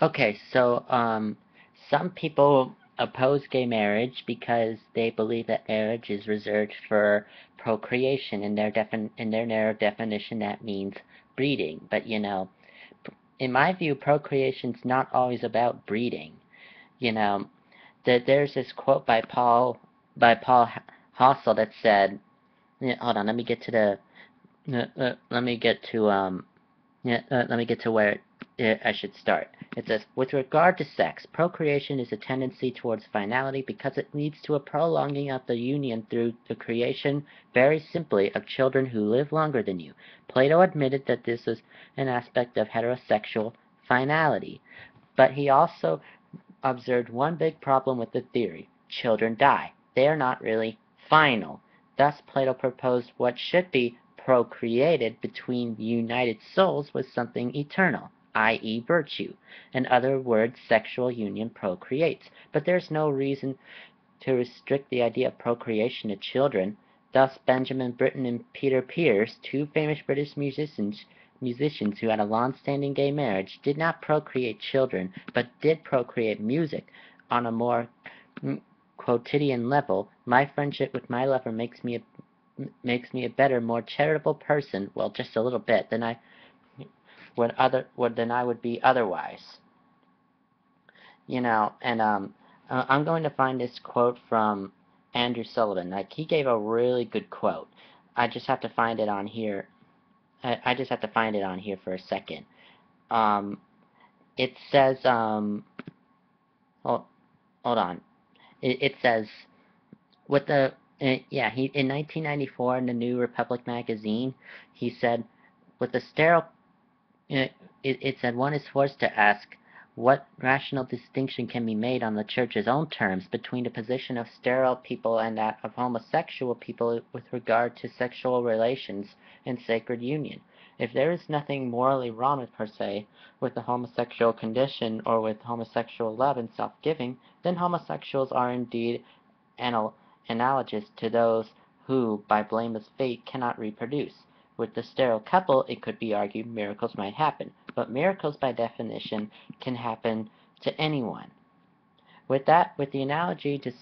Okay, so some people oppose gay marriage because they believe that marriage is reserved for procreation. In their narrow definition, that means breeding. But in my view, procreation's not always about breeding. You know, there's this quote by Paul Hossel that said, yeah, hold on, let me get to let me get to let me get to where I should start. It says, with regard to sex, procreation is a tendency towards finality because it leads to a prolonging of the union through the creation, very simply, of children who live longer than you. Plato admitted that this is an aspect of heterosexual finality, but he also observed one big problem with the theory. Children die. They are not really final. Thus Plato proposed what should be procreated between united souls was something eternal, i.e. virtue. In other words, sexual union procreates. But there's no reason to restrict the idea of procreation to children. Thus Benjamin Britten and Peter Pears, two famous British musicians who had a long-standing gay marriage, did not procreate children, but did procreate music. On a more quotidian level, my friendship with my lover makes me a better, more charitable person, well, just a little bit, than I would be otherwise. And I'm going to find this quote from Andrew Sullivan. Like, he gave a really good quote. I just have to find it on here. I just have to find it on here for a second. Um, it says, hold, hold on. It says, with the, yeah, he in 1994 in the New Republic magazine, he said, with the sterile it said one is forced to ask what rational distinction can be made on the Church's own terms between the position of sterile people and that of homosexual people with regard to sexual relations and sacred union. If there is nothing morally wrong per se with the homosexual condition or with homosexual love and self-giving, then homosexuals are indeed analogous to those who, by blameless fate, cannot reproduce. With the sterile couple, it could be argued miracles might happen, but miracles by definition can happen to anyone. With the analogy to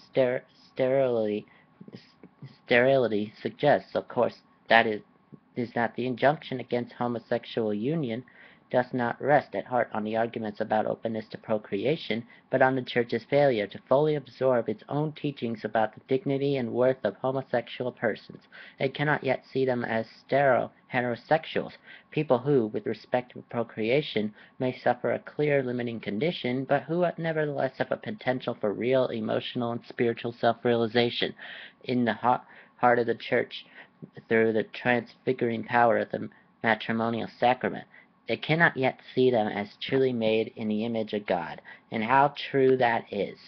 sterility, sterility suggests, of course, is that the injunction against homosexual union does not rest at heart on the arguments about openness to procreation, but on the Church's failure to fully absorb its own teachings about the dignity and worth of homosexual persons. It cannot yet see them as sterile heterosexuals, people who, with respect to procreation, may suffer a clear limiting condition, but who nevertheless have a potential for real emotional and spiritual self-realization. In the heart of the Church, through the transfiguring power of the matrimonial sacrament, it cannot yet see them as truly made in the image of God, and how true that is.